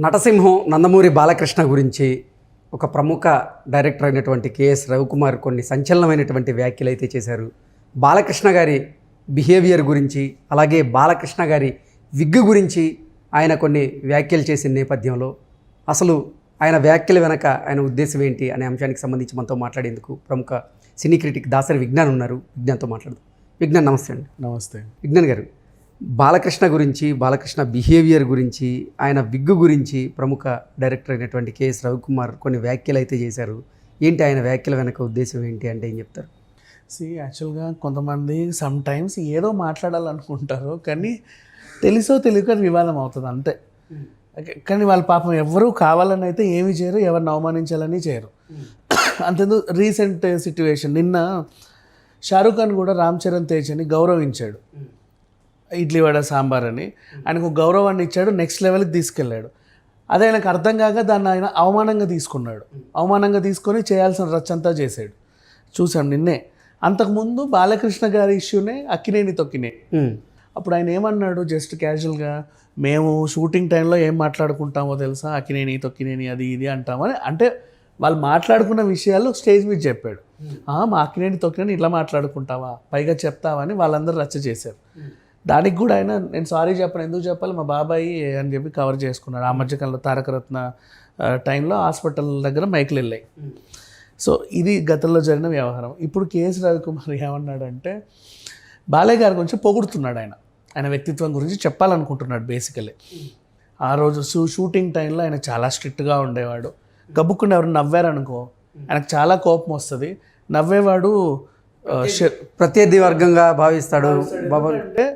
నటసింహం నందమూరి బాలకృష్ణ గురించి ఒక ప్రముఖ డైరెక్టర్ అయినటువంటి కేఎస్ రవికుమార్ కొన్ని సంచలనమైనటువంటి వ్యాఖ్యలు అయితే చేశారు. బాలకృష్ణ గారి బిహేవియర్ గురించి, అలాగే బాలకృష్ణ గారి విగ్ గురించి ఆయన కొన్ని వ్యాఖ్యలు చేసిన నేపథ్యంలో అసలు ఆయన వ్యాఖ్యల వెనక ఆయన ఉద్దేశం ఏంటి అనే అంశానికి సంబంధించి మనతో మాట్లాడేందుకు ప్రముఖ సినీ క్రిటిక్ దాసరి విజ్ఞాన్ ఉన్నారు. విజ్ఞాన్తో మాట్లాడదాం. విజ్ఞాన్ నమస్తే అండి. నమస్తే విజ్ఞాన్ గారు, బాలకృష్ణ గురించి, బాలకృష్ణ బిహేవియర్ గురించి, ఆయన విగ్ గురించి ప్రముఖ డైరెక్టర్ అయినటువంటి కేఎస్ రవికుమార్ కొన్ని వ్యాఖ్యలు అయితే చేశారు. ఏంటి ఆయన వ్యాఖ్యల వెనక ఉద్దేశం ఏంటి అంటే ఏం చెప్తారు? యాక్చువల్గా కొంతమంది సమ్ టైమ్స్ ఏదో మాట్లాడాలనుకుంటారు, కానీ తెలుసో తెలియక వివాదం అవుతుంది అంతే. కానీ వాళ్ళ పాపం ఎవరు కావాలని అయితే ఏమి చేయరు, ఎవరిని అవమానించాలని చేయరు. అంతేందుకు రీసెంట్ సిట్యువేషన్, నిన్న షారూఖ్ ఖాన్ కూడా రామ్ చరణ్ తేజ్ అని గౌరవించాడు. ఇడ్లీ వడ సాంబార్ అని ఆయనకు గౌరవాన్ని ఇచ్చాడు, నెక్స్ట్ లెవెల్కి తీసుకెళ్ళాడు. అదే ఆయనకు అర్థం కాక దాన్ని ఆయన అవమానంగా తీసుకున్నాడు. అవమానంగా తీసుకొని చేయాల్సిన రచ్చంతా చేశాడు. చూసాం నిన్నే. అంతకుముందు బాలకృష్ణ గారి ఇష్యూనే అక్కినేని తొక్కినే. అప్పుడు ఆయన ఏమన్నాడు, జస్ట్ క్యాజువల్గా మేము షూటింగ్ టైంలో ఏం మాట్లాడుకుంటామో తెలుసా, అక్కినేని తొక్కినేని అది ఇది అంటామని, అంటే వాళ్ళు మాట్లాడుకున్న విషయాలు స్టేజ్ మీద చెప్పాడు. మా అక్కినేని తొక్కినేని ఇట్లా మాట్లాడుకుంటావా, పైగా చెప్తావా అని వాళ్ళందరూ రచ్చ చేశారు. దానికి కూడా ఆయన నేను సారీ చెప్పను, ఎందుకు చెప్పాలి, మా బాబాయి అని చెప్పి కవర్ చేసుకున్నాడు. ఆ మధ్యకాలంలో తారకరత్న టైంలో హాస్పిటల్ దగ్గర మైకులు వెళ్ళాయి. సో ఇది గతంలో జరిగిన వ్యవహారం. ఇప్పుడు కేఎస్ రవికుమార్ ఏమన్నాడంటే, బాలయ్య గారి గురించి పొగుడుతున్నాడు. ఆయన వ్యక్తిత్వం గురించి చెప్పాలనుకుంటున్నాడు బేసికలీ. ఆ రోజు షూటింగ్ టైంలో ఆయన చాలా స్ట్రిక్ట్గా ఉండేవాడు. గబ్బుకుండా ఎవరు నవ్వారనుకో ఆయనకు చాలా కోపం వస్తుంది. నవ్వేవాడు ప్రత్యర్థి వర్గంగా భావిస్తాడు. బాబా అంటే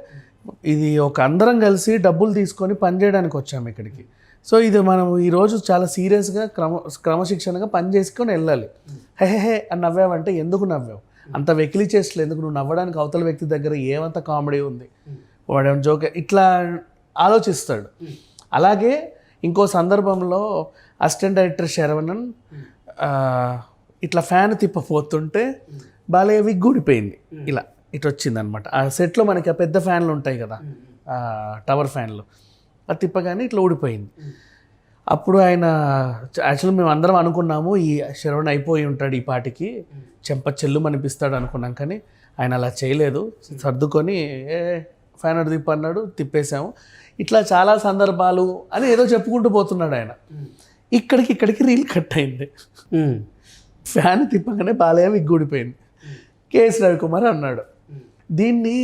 ఇది ఒక అందరం కలిసి డబ్బులు తీసుకొని పనిచేయడానికి వచ్చాము ఇక్కడికి. సో ఇది మనం ఈరోజు చాలా సీరియస్గా క్రమశిక్షణగా పని చేసుకొని వెళ్ళాలి. హే అని నవ్వావంటే ఎందుకు నవ్వావు, అంత వెకిలి చేస్తలేదు ఎందుకు, నువ్వు నవ్వడానికి అవతల వ్యక్తి దగ్గర ఏమంత కామెడీ ఉంది, వాడేమో జోక్, ఇట్లా ఆలోచిస్తాడు. అలాగే ఇంకో సందర్భంలో అసిస్టెంట్ డైరెక్టర్ శరవణన్ ఇట్లా ఫ్యాన్ తిప్పపోతుంటే బాలయ్య విగ్ ఊడిపోయింది. ఇలా ఇటు వచ్చింది అనమాట. ఆ సెట్లో మనకి ఆ పెద్ద ఫ్యాన్లు ఉంటాయి కదా, టవర్ ఫ్యాన్లు, అది తిప్పగానే ఇట్లా ఊడిపోయింది. అప్పుడు ఆయన యాక్చువల్లీ మేము అందరం అనుకున్నాము ఈ శరవణ్ అయిపోయి ఉంటాడు, ఈ పాటికి చెంప చెల్లు అనిపిస్తాడు అనుకున్నాం. కానీ ఆయన అలా చేయలేదు, సర్దుకొని ఫ్యాన్ అటు తిప్పు అన్నాడు, తిప్పేశాము. ఇట్లా చాలా సందర్భాలు అని ఏదో చెప్పుకుంటూ పోతున్నాడు ఆయన. ఇక్కడికి రీల్ కట్ అయింది. ఫ్యాన్ తిప్పగానే బాలయ్య విగ్ ఊడిపోయింది. కేఎస్ రవికుమార్ అన్నాడు. దీన్ని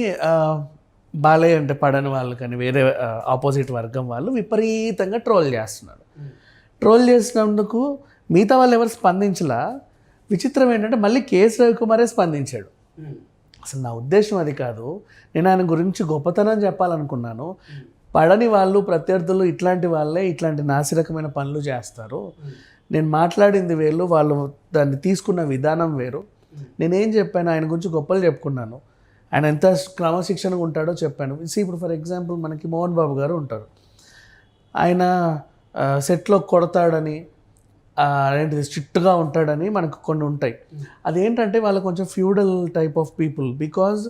బాలయ్య అంటే పడని వాళ్ళు కానీ వేరే ఆపోజిట్ వర్గం వాళ్ళు విపరీతంగా ట్రోల్ చేస్తున్నారు. ట్రోల్ చేసినందుకు మిగతా వాళ్ళు ఎవరు స్పందించలా. విచిత్రం ఏంటంటే మళ్ళీ కేఎస్ రవికుమారే స్పందించాడు. అసలు నా ఉద్దేశం అది కాదు, నేను ఆయన గురించి గొప్పతనం చెప్పాలనుకున్నాను. పడని వాళ్ళు ప్రత్యర్థులు ఇట్లాంటి వాళ్ళే ఇట్లాంటి నాసిరకమైన పనులు చేస్తారు. నేను మాట్లాడింది వేరు, వాళ్ళు దాన్ని తీసుకున్న విధానం వేరు. నేనేం చెప్పాను, ఆయన గురించి గొప్పలు చెప్పుకున్నాను, ఆయన ఎంత క్రమశిక్షణగా ఉంటాడో చెప్పాను. ఇప్పుడు ఫర్ ఎగ్జాంపుల్ మనకి మోహన్ బాబు గారు ఉంటారు. ఆయన సెట్లో కొడతాడని, ఏంటిది స్ట్రిక్ట్గా ఉంటాడని మనకు కొన్ని ఉంటాయి. అదేంటంటే వాళ్ళు కొంచెం feudal type of people, because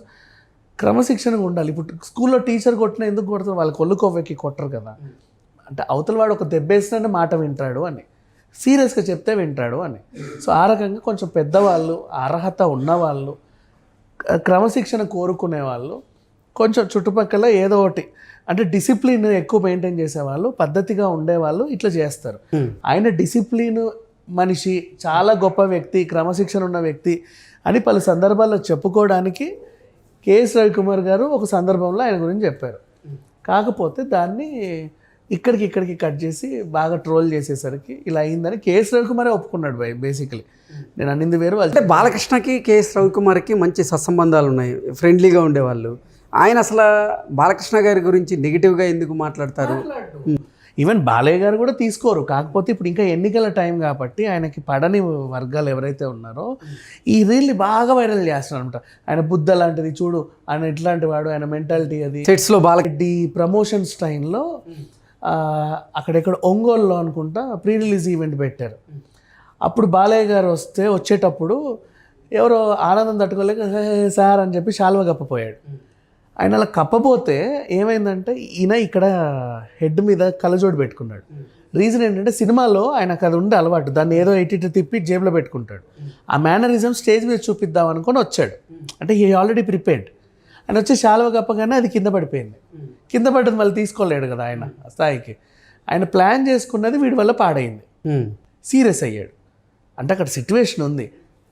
క్రమశిక్షణగా ఉండాలి. ఇప్పుడు స్కూల్లో టీచర్ కొట్టినా ఎందుకు కొడతారు, వాళ్ళకి ఒళ్ళు కొవ్వెక్కి కొట్టరు కదా. అంటే అవతల వాడు ఒక దెబ్బేసినట్టు మాట వింటాడు అని, సీరియస్గా చెప్తే వింటాడు అని. సో ఆ రకంగా కొంచెం పెద్దవాళ్ళు, అర్హత ఉన్నవాళ్ళు, క్రమశిక్షణ కోరుకునే వాళ్ళు, కొంచెం చుట్టుపక్కల ఏదో ఒకటి అంటే డిసిప్లిన్ ఎక్కువ మెయింటైన్ చేసేవాళ్ళు, పద్ధతిగా ఉండేవాళ్ళు ఇట్లా చేస్తారు. ఆయన డిసిప్లిన్ మనిషి, చాలా గొప్ప వ్యక్తి, క్రమశిక్షణ ఉన్న వ్యక్తి అని పలు సందర్భాల్లో చెప్పుకోవడానికి కేఎస్ రవికుమార్ గారు ఒక సందర్భంలో ఆయన గురించి చెప్పారు. కాకపోతే దాన్ని ఇక్కడికి కట్ చేసి బాగా ట్రోల్ చేసేసరికి ఇలా అయిందని కేఎస్ రవికుమారే ఒప్పుకున్నాడు. బేసికలీ నేను అన్నింది వేరు. అంటే బాలకృష్ణకి కేఎస్ రవికుమార్కి మంచి సత్సంబంధాలు ఉన్నాయి, ఫ్రెండ్లీగా ఉండేవాళ్ళు. ఆయన అసలు బాలకృష్ణ గారి గురించి నెగిటివ్గా ఎందుకు మాట్లాడతారు? ఈవెన్ బాలయ్య గారు కూడా తీసుకోరు. కాకపోతే ఇప్పుడు ఇంకా ఎన్నికల టైం కాబట్టి ఆయనకి పడని వర్గాలు ఎవరైతే ఉన్నారో ఈ రీల్ని బాగా వైరల్ చేస్తున్నారు అనమాట. ఆయన బుద్ధ లాంటిది చూడు, ఆయన ఇట్లాంటి వాడు, ఆయన మెంటాలిటీ అది. సెట్స్లో బాలరెడ్డి ప్రమోషన్స్ టైంలో అక్కడెక్కడ ఒంగోలులో అనుకుంటా ప్రీ రిలీజ్ ఈవెంట్ పెట్టారు. అప్పుడు బాలయ్య గారు వచ్చేటప్పుడు ఎవరో ఆనందం తట్టుకోలేక సార్ అని చెప్పి శాల్వా కప్పపోయాడు. ఆయన అలా కప్పపోతే ఏమైందంటే ఈయన ఇక్కడ హెడ్ మీద కళ్ళజోడు పెట్టుకున్నాడు. రీజన్ ఏంటంటే సినిమాలో ఆయనకు అది ఉండే అలవాటు, దాన్ని ఏదో ఎయిటీ తిప్పి జేబులో పెట్టుకుంటాడు. ఆ మేనరిజం స్టేజ్ మీద చూపిద్దాం అనుకొని వచ్చాడు. అంటే హీ ఆల్రెడీ ప్రిపేర్డ్. ఆయన వచ్చి శాలువ కప్పగానే అది కింద పడిపోయింది. కింద పడ్డది మళ్ళీ తీసుకోలేడు కదా ఆయన ఆ స్థాయికి. ఆయన ప్లాన్ చేసుకున్నది వీడి వల్ల పాడైంది. సీరియస్ అయ్యాడు. అంటే అక్కడ సిచ్యువేషన్ ఉంది.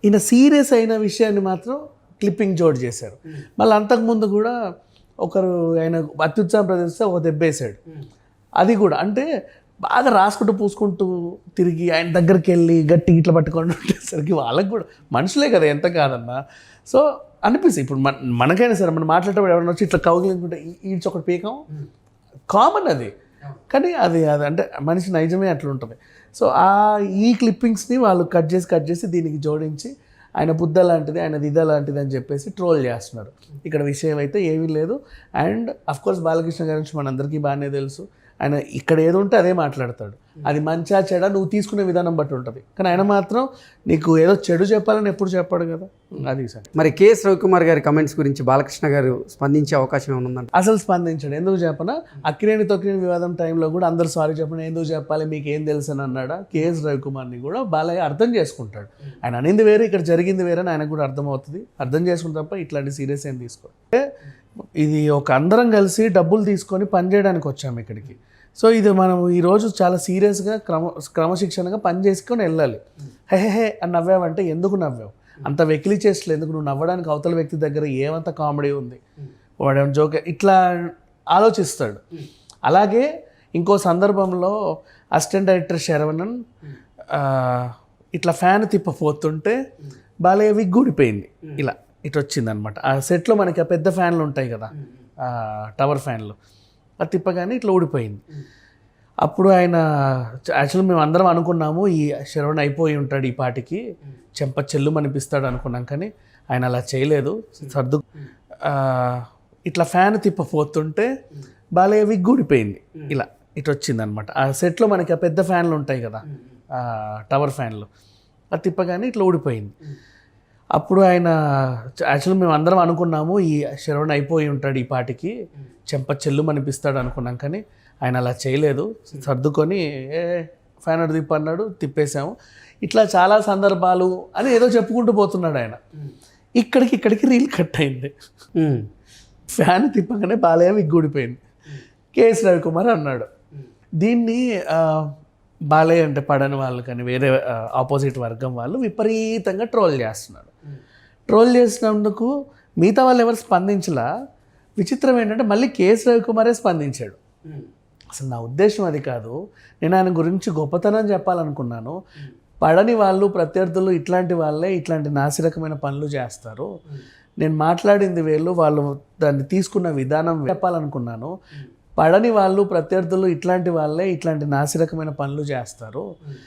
ఈయన సీరియస్ అయిన విషయాన్ని మాత్రం క్లిప్పింగ్ జోడ్ చేశారు. మళ్ళీ అంతకుముందు కూడా ఒకరు ఆయన అత్యుత్సాహం ప్రదర్శిస్తే ఒక దెబ్బేశాడు. అది కూడా అంటే బాగా రాసుకుంటూ పూసుకుంటూ తిరిగి ఆయన దగ్గరికి వెళ్ళి గట్టి ఇట్లా పట్టుకొని ఉండేసరికి వాళ్ళకి కూడా మనుషులే కదా, ఎంత కాదన్నా. సో అనిపిస్తుంది ఇప్పుడు మనకైనా సరే మనం మాట్లాడేటప్పుడు ఎవరైనా వచ్చి ఇట్లా కౌగిలించుకుంటే ఈడ్చి ఒకటి పీకం కామన్ అది. కానీ అది అది అంటే మనిషి నైజమే అట్లా ఉంటుంది. సో ఈ క్లిప్పింగ్స్ని వాళ్ళు కట్ చేసి దీనికి జోడించి ఆయన బుద్ధ లాంటిది, ఆయన దిద లాంటిది అని చెప్పేసి ట్రోల్ చేస్తున్నారు. ఇక్కడ విషయం అయితే ఏమీ లేదు. అండ్ అఫ్కోర్స్ బాలకృష్ణ గారి నుంచి మనందరికీ బాగానే తెలుసు. ఆయన ఇక్కడ ఏదో ఉంటే అదే మాట్లాడతాడు. అది మంచా చెడ నువ్వు తీసుకునే విధానం బట్టి ఉంటుంది. కానీ ఆయన మాత్రం నీకు ఏదో చెడు చెప్పాలని ఎప్పుడు చెప్పాడు కదా, అది సార్. మరి కేఎస్ రవికుమార్ గారి కమెంట్స్ గురించి బాలకృష్ణ గారు స్పందించే అవకాశం ఏమైనా ఉందంట? అసలు స్పందించాడు. ఎందుకు చెప్పనా, అక్కినేని తొక్కినేని వివాదం టైంలో కూడా అందరూ సారీ చెప్పండి, ఎందుకు చెప్పాలి మీకు ఏం తెలుసు అని అన్నాడా. కేఎస్ రవికుమార్ని కూడా బాలయ్య అర్థం చేసుకుంటాడు. ఆయన అనింది వేరే, ఇక్కడ జరిగింది వేరే అని ఆయనకు కూడా అర్థమవుతుంది. అర్థం చేసుకుని తప్ప ఇట్లాంటి సీరియస్ ఏం తీసుకో. ఇది ఒక అందరం కలిసి డబ్బులు తీసుకొని పనిచేయడానికి వచ్చాము ఇక్కడికి. సో ఇది మనం ఈరోజు చాలా సీరియస్గా క్రమశిక్షణగా పని చేసుకొని వెళ్ళాలి. హే అని నవ్వావంటే ఎందుకు నవ్వావు, అంత వెకిలి చేస్తలేదు ఎందుకు, నువ్వు నవ్వడానికి అవతల వ్యక్తి దగ్గర ఏమంత కామెడీ ఉంది, వాడు జోక్ ఇట్లా ఆలోచిస్తాడు. అలాగే ఇంకో సందర్భంలో అసిస్టెంట్ డైరెక్టర్ శరవణన్ ఇట్లా ఫ్యాన్ తిప్పపోతుంటే బాలయ్య విగ్ ఊడిపోయింది, ఇలా ఇటు వచ్చింది అనమాట. ఆ సెట్లో మనకి ఆ పెద్ద ఫ్యాన్లు ఉంటాయి కదా, టవర్ ఫ్యాన్లు, అది తిప్పగానే ఇట్లా ఊడిపోయింది. అప్పుడు ఆయన యాక్చువల్గా మేము అందరం అనుకున్నాము ఈ శరవణ్ అయిపోయి ఉంటాడు ఈ పాటికి, చెంప చెల్లు అనిపిస్తాడు అనుకున్నాం. కానీ ఆయన అలా చేయలేదు. సర్దు ఇట్లా ఫ్యాన్ తిప్పపోతుంటే బాలయ్య విగ్ ఊడిపోయింది, ఇలా ఇటు వచ్చింది అనమాట. ఆ సెట్లో మనకి ఆ పెద్ద ఫ్యాన్లు ఉంటాయి కదా, టవర్ ఫ్యాన్లు, అది తిప్పగానే ఇట్లా ఊడిపోయింది. అప్పుడు ఆయన యాక్చువల్గా మేము అందరం అనుకున్నాము ఈ శరవణ్ అయిపోయి ఉంటాడు ఈ పాటికి, చెంప చెల్లు అనిపిస్తాడు అనుకున్నాం. కానీ ఆయన అలా చేయలేదు. సర్దుకొని ఫ్యాన్ అడు తిప్పు అన్నాడు, తిప్పేశాము. ఇట్లా చాలా సందర్భాలు అని ఏదో చెప్పుకుంటూ పోతున్నాడు ఆయన. ఇక్కడికి రీల్ కట్ అయింది. ఫ్యాన్ తిప్పగానే బాలయ్య విగ్గూడిపోయింది. కేఎస్ రవికుమార్ అన్నాడు. దీన్ని బాలయ్య అంటే పడని వాళ్ళు కానీ వేరే ఆపోజిట్ వర్గం వాళ్ళు విపరీతంగా ట్రోల్ చేస్తున్నారు. ట్రోల్ చేసినందుకు మిగతా వాళ్ళు ఎవరు స్పందించలా. విచిత్రం ఏంటంటే మళ్ళీ కేఎస్ రవికుమారే స్పందించాడు. అసలు నా ఉద్దేశం అది కాదు, నేను ఆయన గురించి గొప్పతనం చెప్పాలనుకున్నాను. పడని వాళ్ళు ప్రత్యర్థులు ఇట్లాంటి వాళ్ళే ఇట్లాంటి నాసిరకమైన పనులు చేస్తారు. నేను మాట్లాడింది వీళ్ళు, వాళ్ళు దాన్ని తీసుకున్న విధానం చెప్పాలనుకున్నాను. పడని వాళ్ళు ప్రత్యర్థులు ఇట్లాంటి వాళ్ళే ఇట్లాంటి నాసిరకమైన పనులు చేస్తారు.